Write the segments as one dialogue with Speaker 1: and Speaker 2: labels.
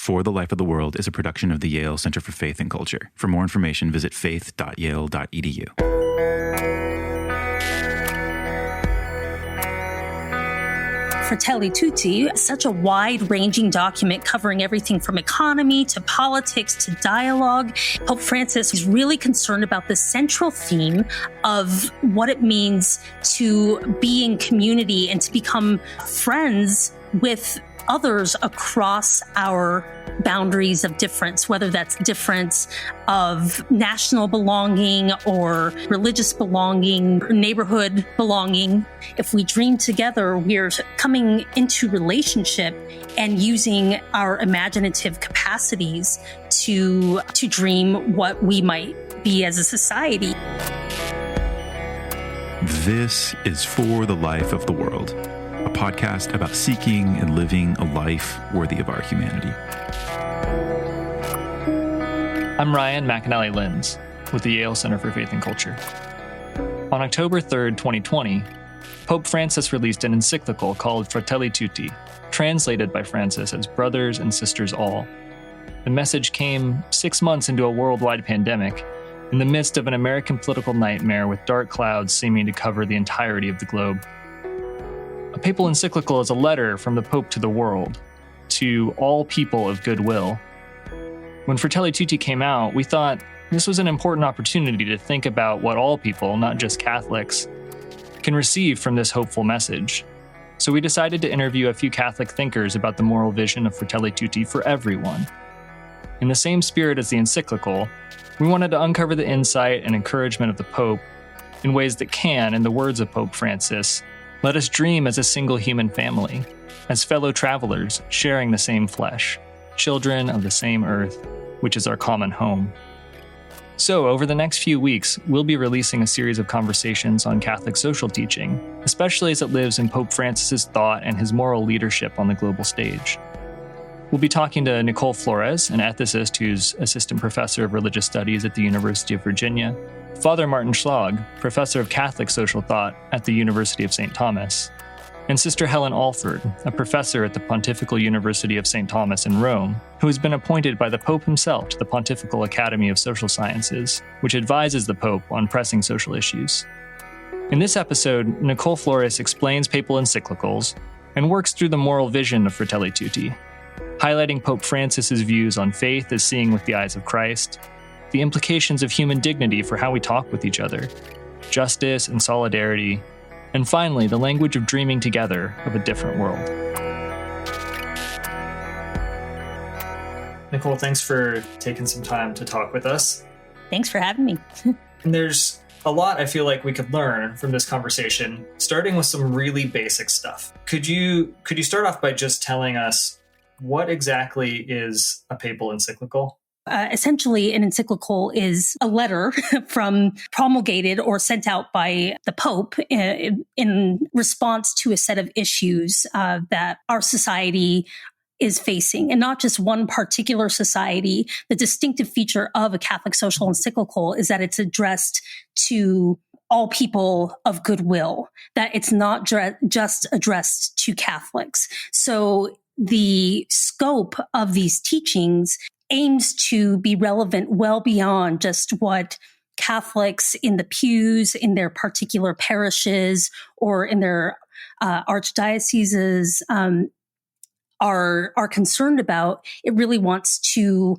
Speaker 1: For the Life of the World is a production of the Yale Center for Faith and Culture. For more information, visit faith.yale.edu.
Speaker 2: Fratelli Tutti, such a wide-ranging document covering everything from economy to politics to dialogue. Pope Francis is really concerned about the central theme of what it means to be in community and to become friends with others across our boundaries of difference, whether that's difference of national belonging or religious belonging, or neighborhood belonging. If we dream together, we're coming into relationship and using our imaginative capacities to dream what we might be as a society.
Speaker 1: This is For the Life of the World, a podcast about seeking and living a life worthy of our humanity.
Speaker 3: I'm Ryan McAnally-Linz with the Yale Center for Faith and Culture. On October 3rd, 2020, Pope Francis released an encyclical called Fratelli Tutti, translated by Francis as Brothers and Sisters All. The message came 6 months into a worldwide pandemic, in the midst of an American political nightmare with dark clouds seeming to cover the entirety of the globe. A papal encyclical is a letter from the Pope to the world, to all people of goodwill. When Fratelli Tutti came out, we thought this was an important opportunity to think about what all people, not just Catholics, can receive from this hopeful message. So we decided to interview a few Catholic thinkers about the moral vision of Fratelli Tutti for everyone. In the same spirit as the encyclical, we wanted to uncover the insight and encouragement of the Pope in ways that can, in the words of Pope Francis, let us dream as a single human family, as fellow travelers sharing the same flesh, children of the same earth, which is our common home. So, over the next few weeks, we'll be releasing a series of conversations on Catholic social teaching, especially as it lives in Pope Francis's thought and his moral leadership on the global stage. We'll be talking to Nichole Flores, an ethicist who's assistant professor of religious studies at the University of Virginia, Father Martin Schlag, professor of Catholic social thought at the University of St. Thomas, and Sister Helen Alford, a professor at the Pontifical University of St. Thomas in Rome, who has been appointed by the Pope himself to the Pontifical Academy of Social Sciences, which advises the Pope on pressing social issues. In this episode, Nichole Flores explains papal encyclicals and works through the moral vision of Fratelli Tutti, highlighting Pope Francis's views on faith as seeing with the eyes of Christ, the implications of human dignity for how we talk with each other, justice and solidarity, and finally, the language of dreaming together of a different world. Nichole, thanks for taking some time to talk with us.
Speaker 2: Thanks for having me.
Speaker 3: And there's a lot I feel like we could learn from this conversation, starting with some really basic stuff. Could you start off by just telling us what exactly is a papal encyclical?
Speaker 2: Essentially, an encyclical is a letter promulgated or sent out by the Pope in response to a set of issues that our society is facing, and not just one particular society. The distinctive feature of a Catholic social encyclical is that it's addressed to all people of goodwill, that it's not just addressed to Catholics. So the scope of these teachings aims to be relevant well beyond just what Catholics in the pews, in their particular parishes, or in their archdioceses are concerned about. It really wants to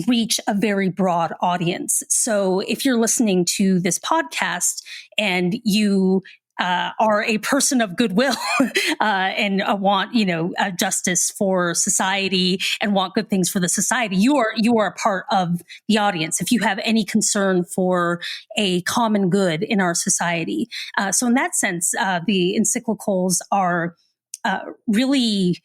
Speaker 2: reach a very broad audience. So if you're listening to this podcast and you are a person of goodwill and want, justice for society and want good things for the society, you are a part of the audience. If you have any concern for a common good in our society, so in that sense, the encyclicals are really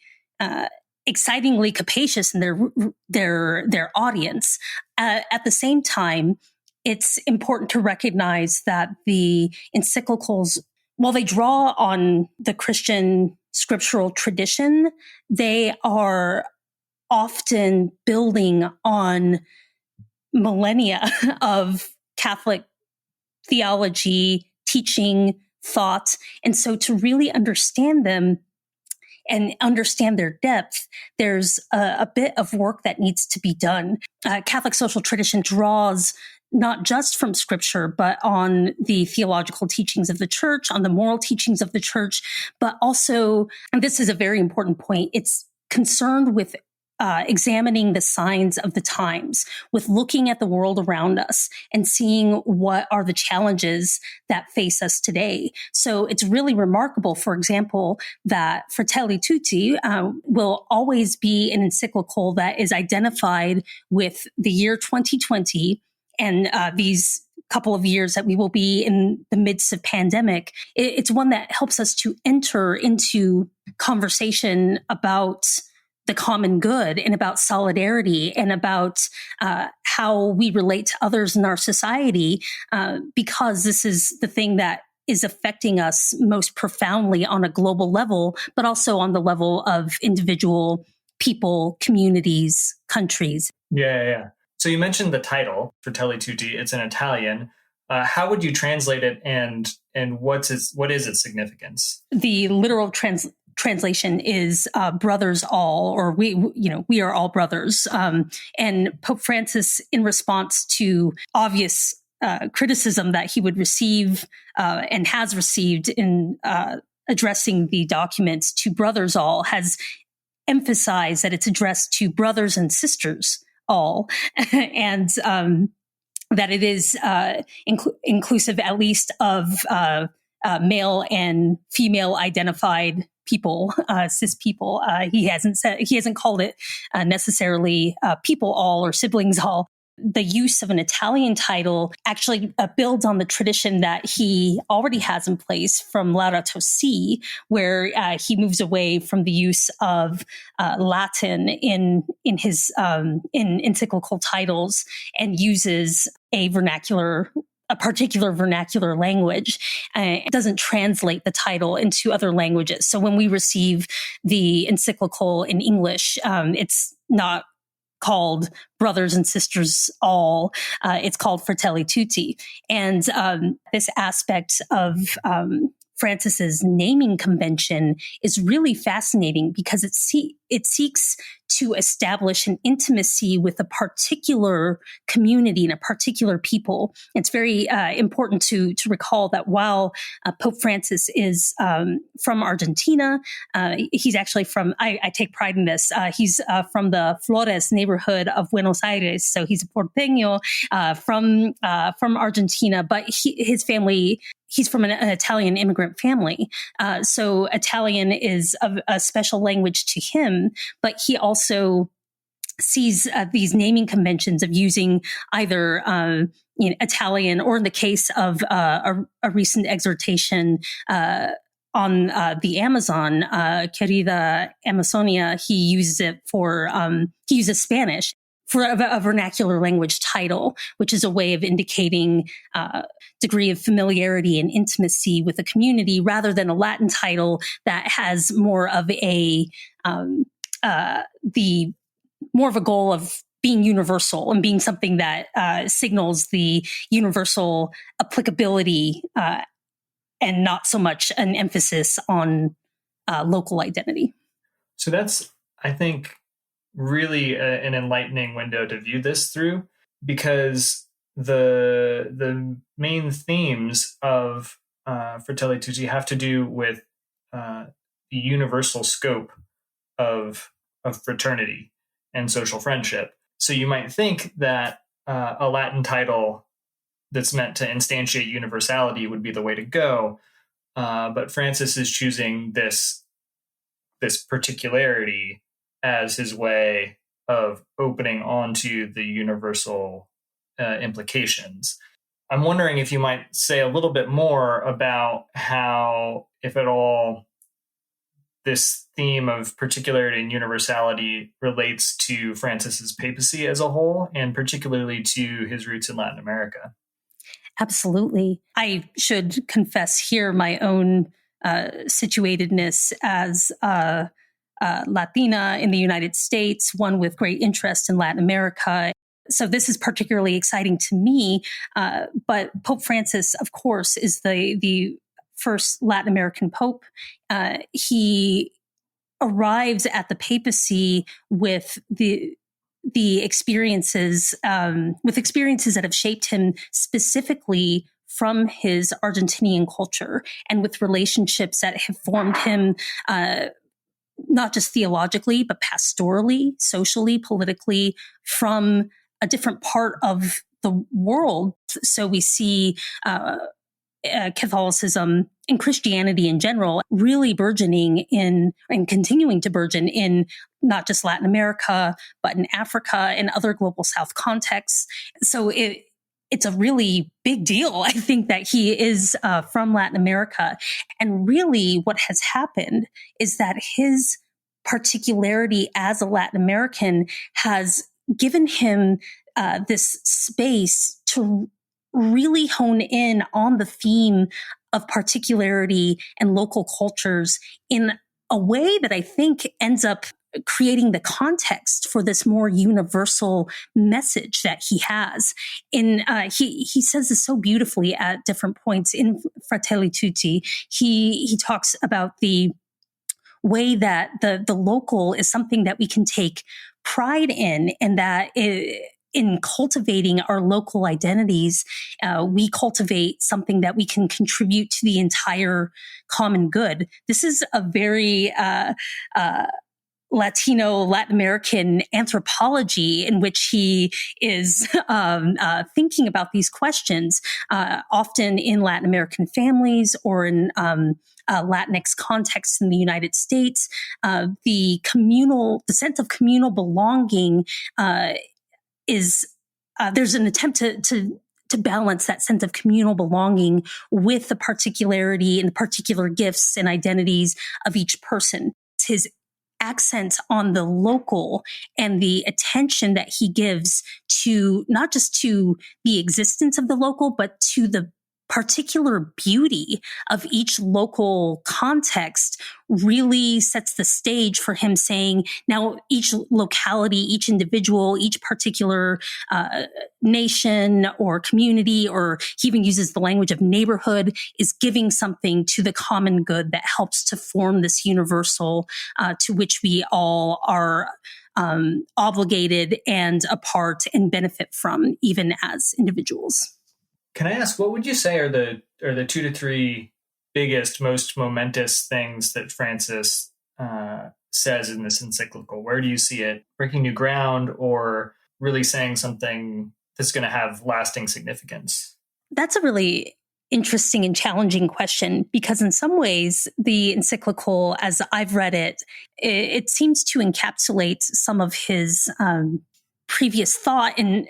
Speaker 2: excitingly capacious in their audience. At the same time, it's important to recognize that the encyclicals, while they draw on the Christian scriptural tradition, they are often building on millennia of Catholic theology, teaching, thought. And so to really understand them, and understand their depth, there's a bit of work that needs to be done. Catholic social tradition draws not just from scripture, but on the theological teachings of the church, on the moral teachings of the church, but also, and this is a very important point, it's concerned with examining the signs of the times, with looking at the world around us and seeing what are the challenges that face us today. So it's really remarkable, for example, that Fratelli Tutti will always be an encyclical that is identified with the year 2020 and these couple of years that we will be in the midst of pandemic. It's one that helps us to enter into conversation about the common good and about solidarity and about how we relate to others in our society, because this is the thing that is affecting us most profoundly on a global level, but also on the level of individual people, communities, countries.
Speaker 3: Yeah. So you mentioned the title, Fratelli Tutti. It's in Italian. How would you translate it, and what is its significance?
Speaker 2: The literal translation is brothers all, or we are all brothers. And Pope Francis, in response to obvious criticism that he would receive and has received in addressing the documents to brothers all, has emphasized that it's addressed to brothers and sisters all, and that it is inclusive at least of male and female identified people, cis people. He hasn't called it necessarily people all or siblings all. The use of an Italian title actually builds on the tradition that he already has in place from Laudato Si, where he moves away from the use of Latin in his in encyclical titles and uses a particular vernacular language. It doesn't translate the title into other languages. So when we receive the encyclical in English, it's not called Brothers and Sisters All. It's called Fratelli Tutti. And this aspect of Francis's naming convention is really fascinating because it seeks to establish an intimacy with a particular community and a particular people. It's very important to recall that while Pope Francis is from Argentina, he's actually from, I take pride in this, he's from the Flores neighborhood of Buenos Aires. So he's a porteño from Argentina, but his family, he's from an Italian immigrant family. So Italian is a special language to him, but he also sees these naming conventions of using either Italian, or in the case of a recent exhortation on the Amazon, Querida Amazonia, he uses it for, he uses Spanish for a vernacular language title, which is a way of indicating degree of familiarity and intimacy with a community, rather than a Latin title that has more of a more of a goal of being universal and being something that signals the universal applicability and not so much an emphasis on local identity.
Speaker 3: So that's, I think, really an enlightening window to view this through, because the main themes of Fratelli Tutti have to do with the universal scope of fraternity and social friendship. So you might think that a Latin title that's meant to instantiate universality would be the way to go, but Francis is choosing this particularity as his way of opening onto the universal implications. I'm wondering if you might say a little bit more about how, if at all, this theme of particularity and universality relates to Francis's papacy as a whole, and particularly to his roots in Latin America.
Speaker 2: Absolutely. I should confess here my own situatedness as Latina in the United States, one with great interest in Latin America. So this is particularly exciting to me. But Pope Francis, of course, is the first Latin American pope. He arrives at the papacy with the experiences, with experiences that have shaped him specifically from his Argentinian culture, and with relationships that have formed him, not just theologically, but pastorally, socially, politically, from a different part of the world. So we see Catholicism and Christianity in general really burgeoning in and continuing to burgeon in not just Latin America, but in Africa and other global South contexts. So it's a really big deal, I think, that he is from Latin America. And really what has happened is that his particularity as a Latin American has given him this space to really hone in on the theme of particularity and local cultures in a way that I think ends up creating the context for this more universal message that he has. He says this so beautifully at different points in Fratelli Tutti. He talks about the way that the local is something that we can take pride in, and that in cultivating our local identities, we cultivate something that we can contribute to the entire common good. This is a very Latin American anthropology in which he is thinking about these questions, often in Latin American families or in Latinx contexts in the United States. The sense of communal belonging is there's an attempt to balance that sense of communal belonging with the particularity and the particular gifts and identities of each person. His accent on the local and the attention that he gives to not just to the existence of the local, but to the particular beauty of each local context really sets the stage for him saying, now each locality, each individual, each particular nation or community, or he even uses the language of neighborhood, is giving something to the common good that helps to form this universal to which we all are obligated and a part and benefit from, even as individuals.
Speaker 3: Can I ask, what would you say are the 2 to 3 biggest, most momentous things that Francis says in this encyclical? Where do you see it breaking new ground or really saying something that's going to have lasting significance?
Speaker 2: That's a really interesting and challenging question, because in some ways, the encyclical, as I've read it, it seems to encapsulate some of his previous thought and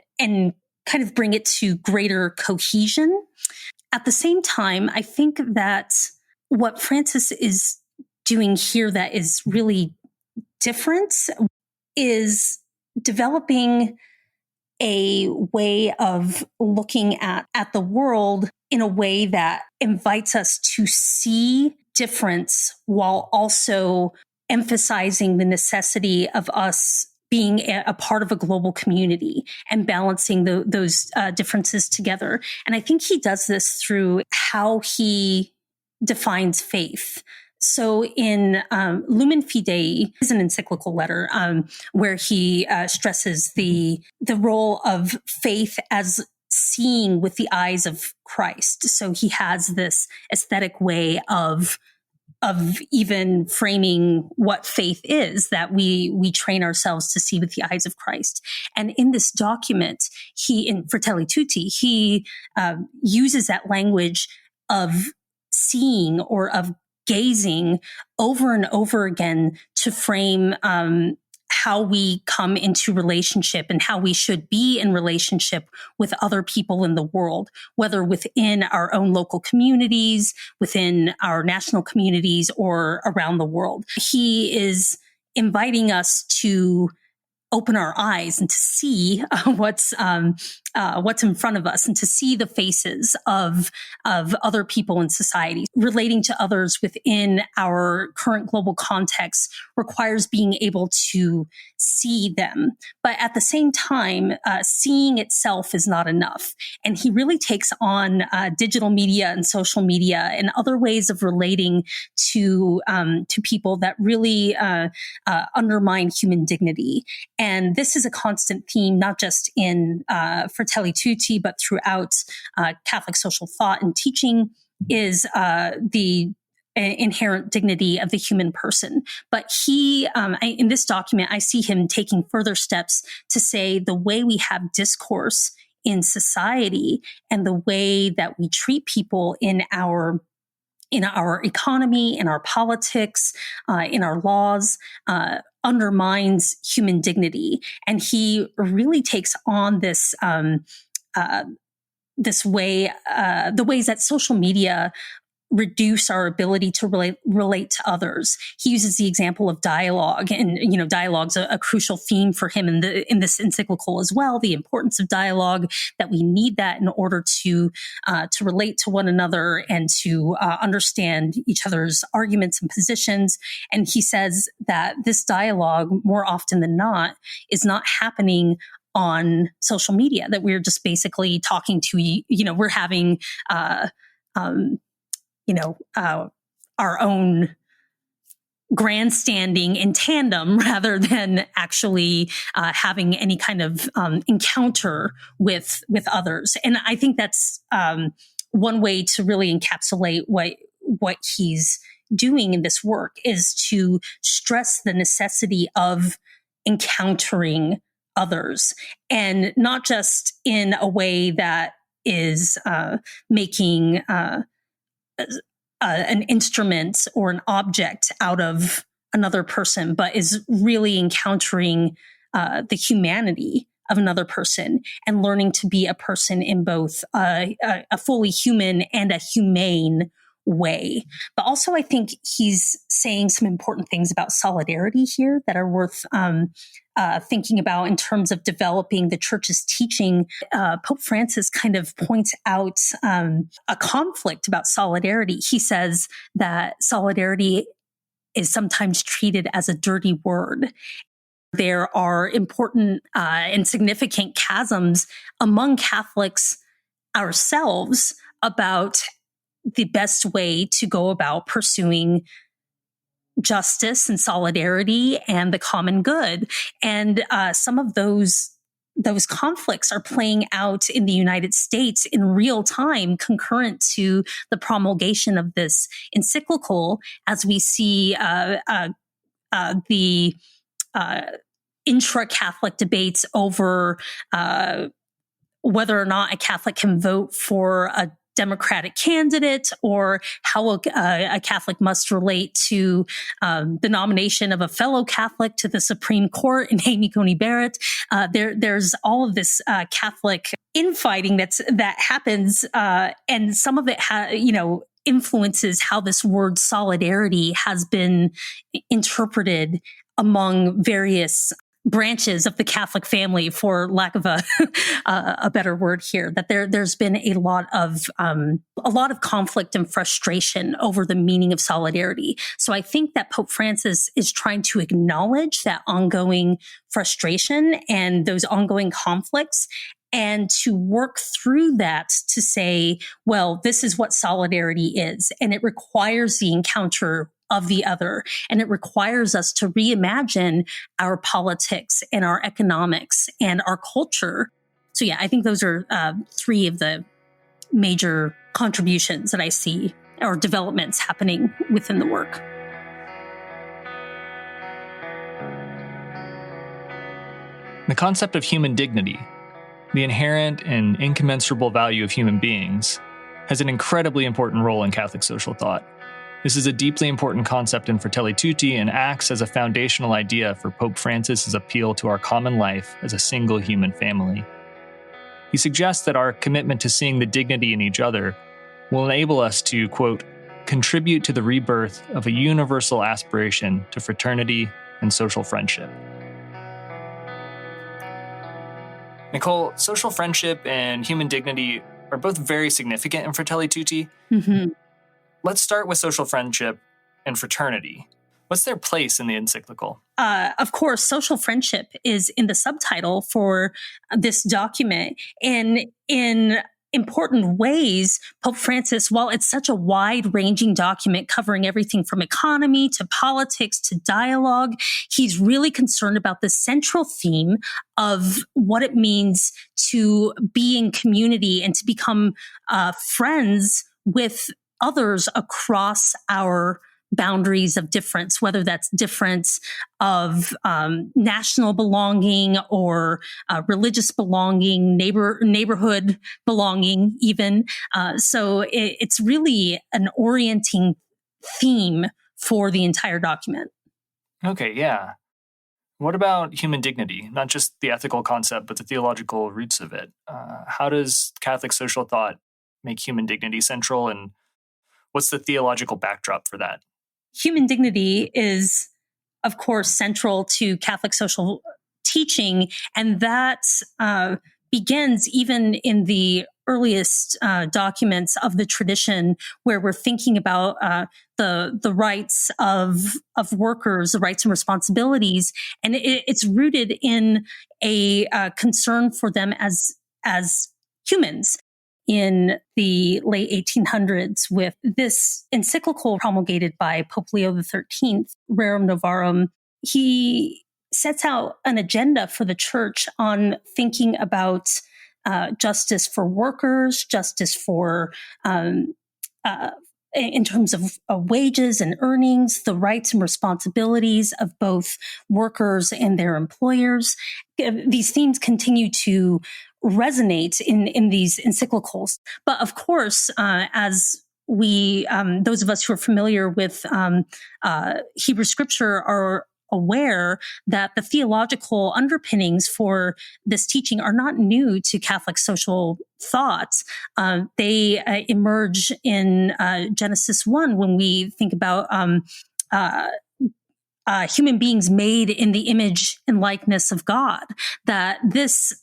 Speaker 2: kind of bring it to greater cohesion. At the same time, I think that what Francis is doing here that is really different is developing a way of looking at the world in a way that invites us to see difference while also emphasizing the necessity of us being a part of a global community and balancing those differences together. And I think he does this through how he defines faith. So in Lumen Fidei is an encyclical letter where he stresses the role of faith as seeing with the eyes of Christ. So he has this aesthetic way of even framing what faith is, that we train ourselves to see with the eyes of Christ. And in this document, in Fratelli Tutti, he uses that language of seeing or of gazing over and over again to frame how we come into relationship and how we should be in relationship with other people in the world, whether within our own local communities, within our national communities, or around the world. He is inviting us to open our eyes and to see what's in front of us, and to see the faces of other people in society. Relating to others within our current global context requires being able to see them. But at the same time, seeing itself is not enough. And he really takes on digital media and social media and other ways of relating to people that really undermine human dignity. And this is a constant theme, not just in Fratelli Tutti, but throughout Catholic social thought and teaching, is the inherent dignity of the human person. But he, in this document, I see him taking further steps to say the way we have discourse in society and the way that we treat people in our economy, in our politics, in our laws, undermines human dignity. And he really takes on this way, the ways that social media reduce our ability to relate to others. He uses the example of dialogue, and dialogue's a crucial theme for him in this encyclical as well. The importance of dialogue, that we need that in order to relate to one another and to understand each other's arguments and positions. And he says that this dialogue, more often than not, is not happening on social media. That we're just basically talking to, we're having our own grandstanding in tandem rather than actually having any kind of encounter with others. And I think that's one way to really encapsulate what he's doing in this work, is to stress the necessity of encountering others, and not just in a way that is making an instrument or an object out of another person, but is really encountering the humanity of another person and learning to be a person in both a fully human and a humane way. But also, I think he's saying some important things about solidarity here that are worth thinking about in terms of developing the church's teaching. Pope Francis kind of points out a conflict about solidarity. He says that solidarity is sometimes treated as a dirty word. There are important and significant chasms among Catholics ourselves about the best way to go about pursuing justice and solidarity and the common good. And some of those conflicts are playing out in the United States in real time, concurrent to the promulgation of this encyclical, as we see the intra-Catholic debates over whether or not a Catholic can vote for a Democratic candidate, or how a Catholic must relate to the nomination of a fellow Catholic to the Supreme Court in Amy Coney Barrett. There's all of this Catholic infighting that happens, and some of it influences how this word solidarity has been interpreted among various branches of the Catholic family, for lack of a better word here. That there's been a lot of conflict and frustration over the meaning of solidarity. So I think that Pope Francis is trying to acknowledge that ongoing frustration and those ongoing conflicts, and to work through that to say, well, this is what solidarity is, and it requires the encounter of the other. And it requires us to reimagine our politics and our economics and our culture. So yeah, I think those are three of the major contributions that I see, or developments happening within the work.
Speaker 3: The concept of human dignity, the inherent and incommensurable value of human beings, has an incredibly important role in Catholic social thought. This is a deeply important concept in Fratelli Tutti and acts as a foundational idea for Pope Francis's appeal to our common life as a single human family. He suggests that our commitment to seeing the dignity in each other will enable us to, quote, contribute to the rebirth of a universal aspiration to fraternity and social friendship. Nichole, social friendship and human dignity are both very significant in Fratelli Tutti.
Speaker 2: Mm-hmm.
Speaker 3: Let's start with social friendship and fraternity. What's their place in the encyclical?
Speaker 2: Of course, social friendship is in the subtitle for this document. And in important ways, Pope Francis, while it's such a wide-ranging document covering everything from economy to politics to dialogue, he's really concerned about the central theme of what it means to be in community and to become friends with others across our boundaries of difference, whether that's difference of national belonging or religious belonging, neighborhood belonging, even. So it's really an orienting theme for the entire document.
Speaker 3: Okay, yeah. What about human dignity? Not just the ethical concept, but the theological roots of it. How does Catholic social thought make human dignity central, and what's the theological backdrop for that?
Speaker 2: Human dignity is, of course, central to Catholic social teaching, and that begins even in the earliest documents of the tradition, where we're thinking about the rights of workers, the rights and responsibilities, and it's rooted in a concern for them as humans. In the late 1800s, with this encyclical promulgated by Pope Leo XIII, Rerum Novarum, he sets out an agenda for the church on thinking about justice for workers, justice for in terms of wages and earnings, the rights and responsibilities of both workers and their employers. These themes continue to resonate in these encyclicals. But of course, as we, those of us who are familiar with Hebrew scripture are aware that the theological underpinnings for this teaching are not new to Catholic social thoughts. They emerge in Genesis 1 when we think about human beings made in the image and likeness of God, that this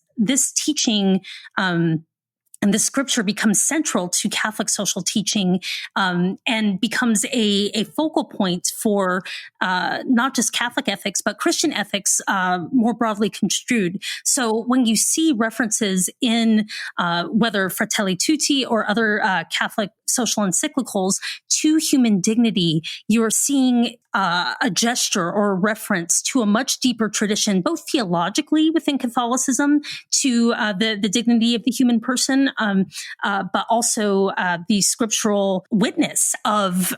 Speaker 2: teaching and the scripture becomes central to Catholic social teaching and becomes a focal point for not just Catholic ethics, but Christian ethics more broadly construed. So when you see references in whether Fratelli Tutti or other Catholic social encyclicals to human dignity, you're seeing a gesture or a reference to a much deeper tradition, both theologically within Catholicism to the dignity of the human person, but also the scriptural witness of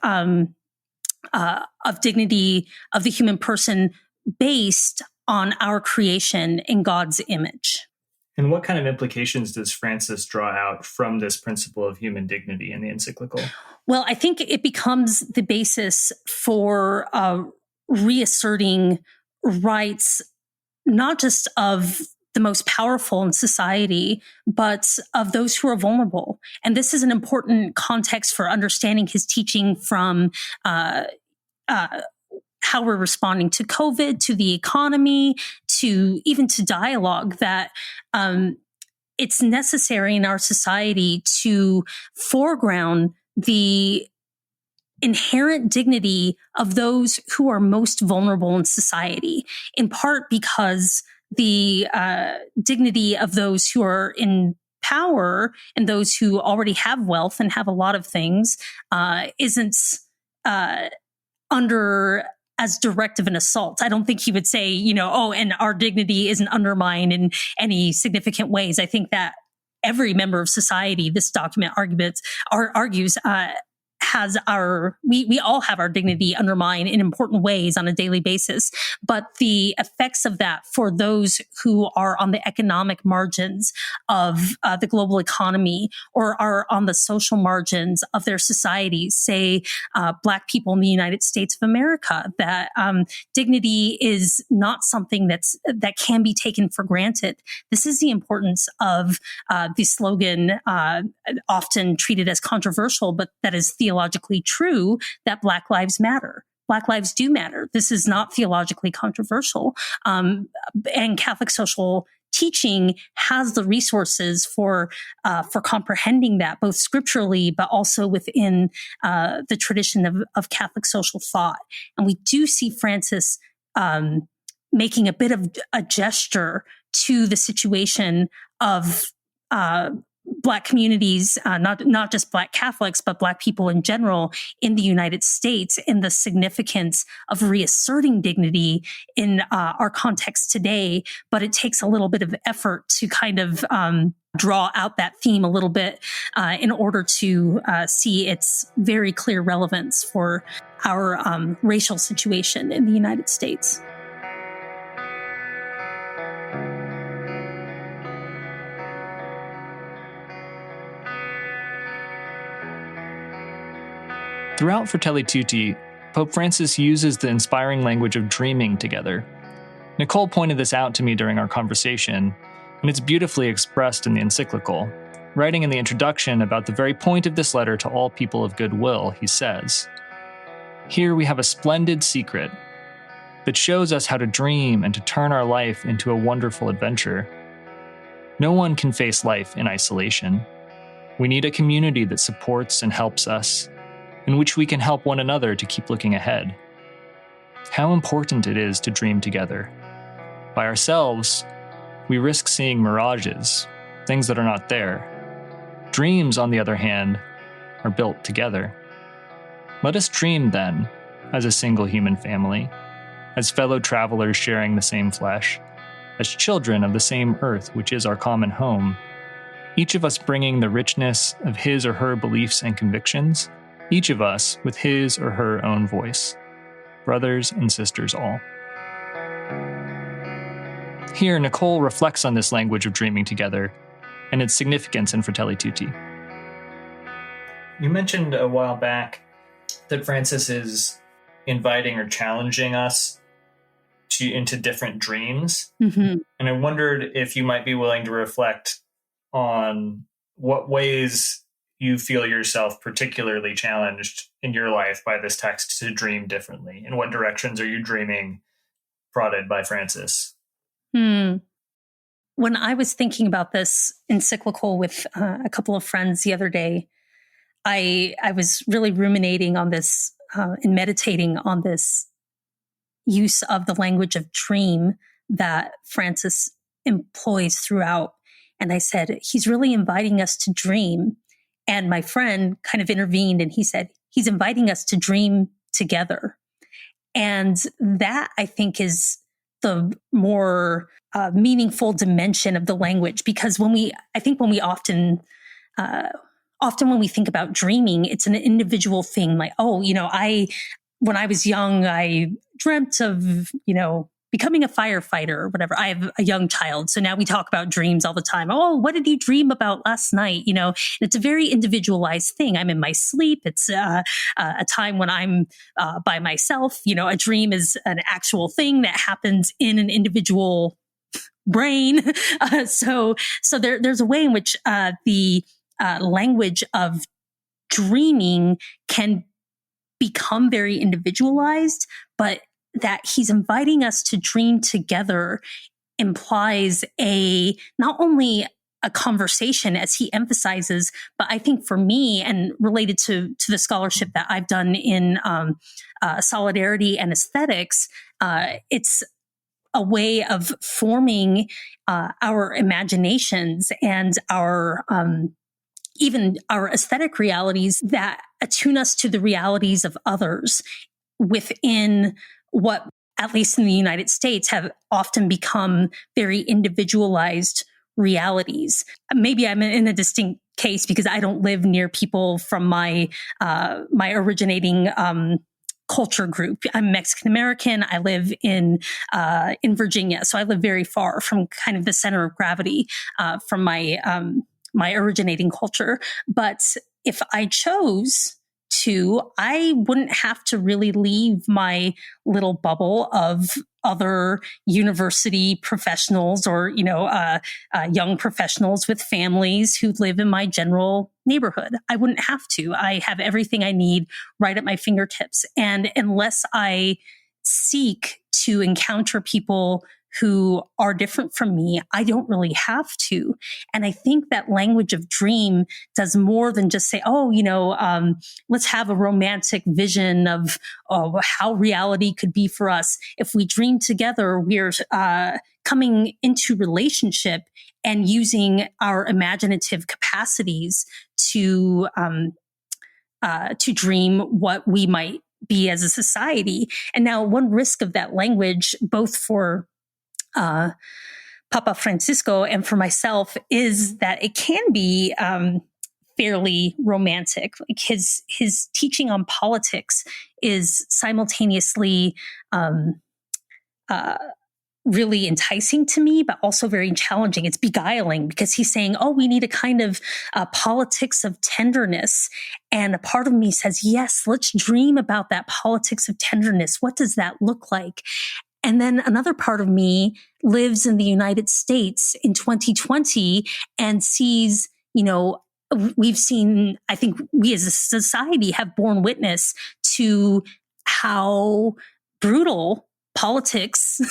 Speaker 2: dignity of the human person based on our creation in God's image.
Speaker 3: And what kind of implications does Francis draw out from this principle of human dignity in the encyclical?
Speaker 2: Well, I think it becomes the basis for reasserting rights, not just of the most powerful in society, but of those who are vulnerable. And this is an important context for understanding his teaching from how we're responding to COVID, to the economy, to even to dialogue, that it's necessary in our society to foreground the inherent dignity of those who are most vulnerable in society, in part because the dignity of those who are in power and those who already have wealth and have a lot of things isn't under as direct of an assault. I don't think he would say, and our dignity isn't undermined in any significant ways. I think that every member of society, this document argues, we all have our dignity undermined in important ways on a daily basis. But the effects of that for those who are on the economic margins of the global economy or are on the social margins of their societies, say Black people in the United States of America, that dignity is not something that can be taken for granted. This is the importance of the slogan, often treated as controversial, but that is theologically true, that Black lives matter. Black lives do matter. This is not theologically controversial. And Catholic social teaching has the resources for comprehending that, both scripturally, but also within the tradition of Catholic social thought. And we do see Francis making a bit of a gesture to the situation of Black communities, not just Black Catholics, but Black people in general in the United States, and the significance of reasserting dignity in our context today. But it takes a little bit of effort to kind of draw out that theme a little bit in order to see its very clear relevance for our racial situation in the United States.
Speaker 3: Throughout Fratelli Tutti, Pope Francis uses the inspiring language of dreaming together. Nichole pointed this out to me during our conversation, and it's beautifully expressed in the encyclical. Writing in the introduction about the very point of this letter to all people of goodwill, he says, "Here we have a splendid secret that shows us how to dream and to turn our life into a wonderful adventure. No one can face life in isolation. We need a community that supports and helps us, in which we can help one another to keep looking ahead. How important it is to dream together. By ourselves, we risk seeing mirages, things that are not there. Dreams, on the other hand, are built together. Let us dream then, as a single human family, as fellow travelers sharing the same flesh, as children of the same earth which is our common home, each of us bringing the richness of his or her beliefs and convictions, each of us with his or her own voice, brothers and sisters all." Here, Nichole reflects on this language of dreaming together and its significance in Fratelli Tutti. You mentioned a while back that Francis is inviting or challenging us into different dreams.
Speaker 2: Mm-hmm.
Speaker 3: And I wondered if you might be willing to reflect on what ways you feel yourself particularly challenged in your life by this text to dream differently. In what directions are you dreaming prodded by Francis?
Speaker 2: When I was thinking about this encyclical with a couple of friends the other day, I was really ruminating on this and meditating on this use of the language of dream that Francis employs throughout. And I said, he's really inviting us to dream. And my friend kind of intervened and he said, he's inviting us to dream together. And that, I think, is the more meaningful dimension of the language, because when we often when we think about dreaming, it's an individual thing. Like, when I was young, I dreamt of, becoming a firefighter or whatever. I have a young child. So now we talk about dreams all the time. Oh, what did you dream about last night? And it's a very individualized thing. I'm in my sleep. It's a time when I'm by myself. A dream is an actual thing that happens in an individual brain. So there's a way in which the language of dreaming can become very individualized, but that he's inviting us to dream together implies not only a conversation, as he emphasizes, but I think for me, and related to the scholarship that I've done in solidarity and aesthetics, it's a way of forming our imaginations and our even our aesthetic realities that attune us to the realities of others within what, at least in the United States, have often become very individualized realities. Maybe I'm in a distinct case because I don't live near people from my originating culture group. I'm Mexican American. I live in Virginia, so I live very far from kind of the center of gravity from my originating culture. But if I chose to, I wouldn't have to really leave my little bubble of other university professionals or, young professionals with families who live in my general neighborhood. I wouldn't have to. I have everything I need right at my fingertips. And unless I seek to encounter people who are different from me, I don't really have to. And I think that language of dream does more than just say, let's have a romantic vision of how reality could be for us. If we dream together, we're coming into relationship and using our imaginative capacities to dream what we might be as a society. And now one risk of that language, both for Papa Francisco and for myself, is that it can be fairly romantic. Like his teaching on politics is simultaneously really enticing to me, but also very challenging. It's beguiling because he's saying, we need a kind of politics of tenderness. And a part of me says, yes, let's dream about that politics of tenderness. What does that look like? And then another part of me lives in the United States in 2020 and sees, we've seen, I think we as a society have borne witness to how brutal politics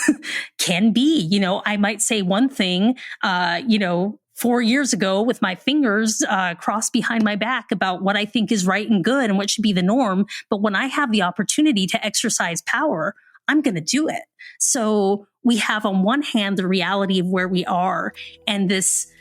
Speaker 2: can be. I might say one thing, 4 years ago with my fingers crossed behind my back about what I think is right and good and what should be the norm. But when I have the opportunity to exercise power, I'm going to do it. So we have on one hand the reality of where we are and this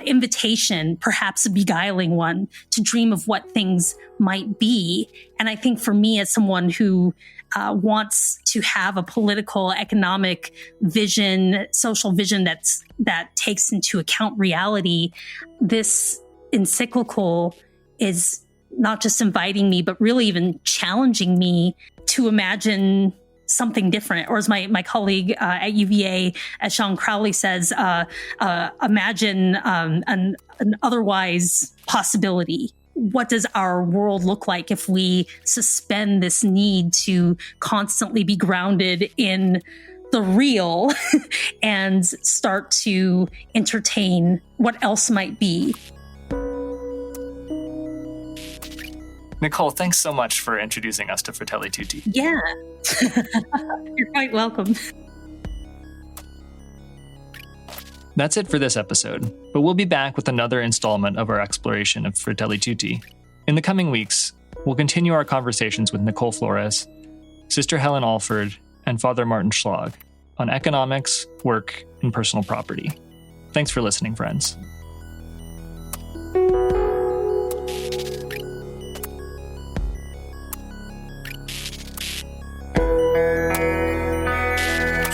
Speaker 2: invitation, perhaps a beguiling one, to dream of what things might be. And I think for me, as someone who wants to have a political, economic vision, social vision that takes into account reality, this encyclical is not just inviting me, but really even challenging me to imagine something different. Or as my colleague at UVA, as Sean Crowley says, imagine an otherwise possibility. What does our world look like if we suspend this need to constantly be grounded in the real and start to entertain what else might be?
Speaker 3: Nichole, thanks so much for introducing us to Fratelli Tutti.
Speaker 2: Yeah, you're quite welcome.
Speaker 3: That's it for this episode, but we'll be back with another installment of our exploration of Fratelli Tutti. In the coming weeks, we'll continue our conversations with Nichole Flores, Sister Helen Alford, and Father Martin Schlag on economics, work, and personal property. Thanks for listening, friends.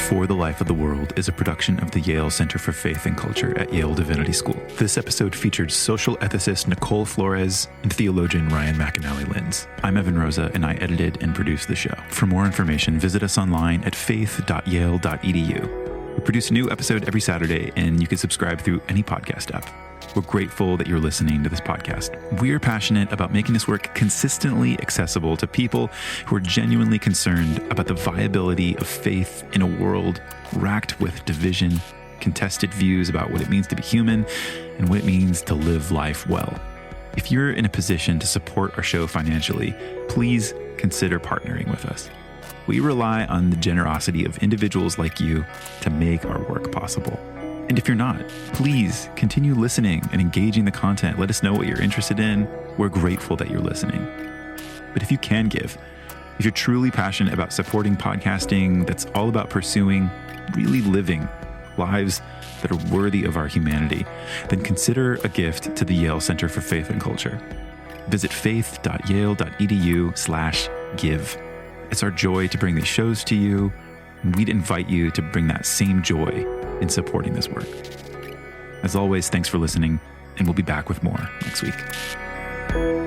Speaker 1: For the Life of the World is a production of the Yale Center for Faith and Culture at Yale Divinity School. This episode featured social ethicist Nichole Flores and theologian Ryan McAnally-Linz. I'm Evan Rosa, and I edited and produced the show. For more information, visit us online at faith.yale.edu. We produce a new episode every Saturday, and you can subscribe through any podcast app. We're grateful that you're listening to this podcast. We're passionate about making this work consistently accessible to people who are genuinely concerned about the viability of faith in a world racked with division, contested views about what it means to be human, and what it means to live life well. If you're in a position to support our show financially, please consider partnering with us. We rely on the generosity of individuals like you to make our work possible. And if you're not, please continue listening and engaging the content. Let us know what you're interested in. We're grateful that you're listening. But if you can give, if you're truly passionate about supporting podcasting that's all about pursuing, really living lives that are worthy of our humanity, then consider a gift to the Yale Center for Faith and Culture. Visit faith.yale.edu/give. It's our joy to bring these shows to you, and we'd invite you to bring that same joy in supporting this work. As always, thanks for listening, and we'll be back with more next week.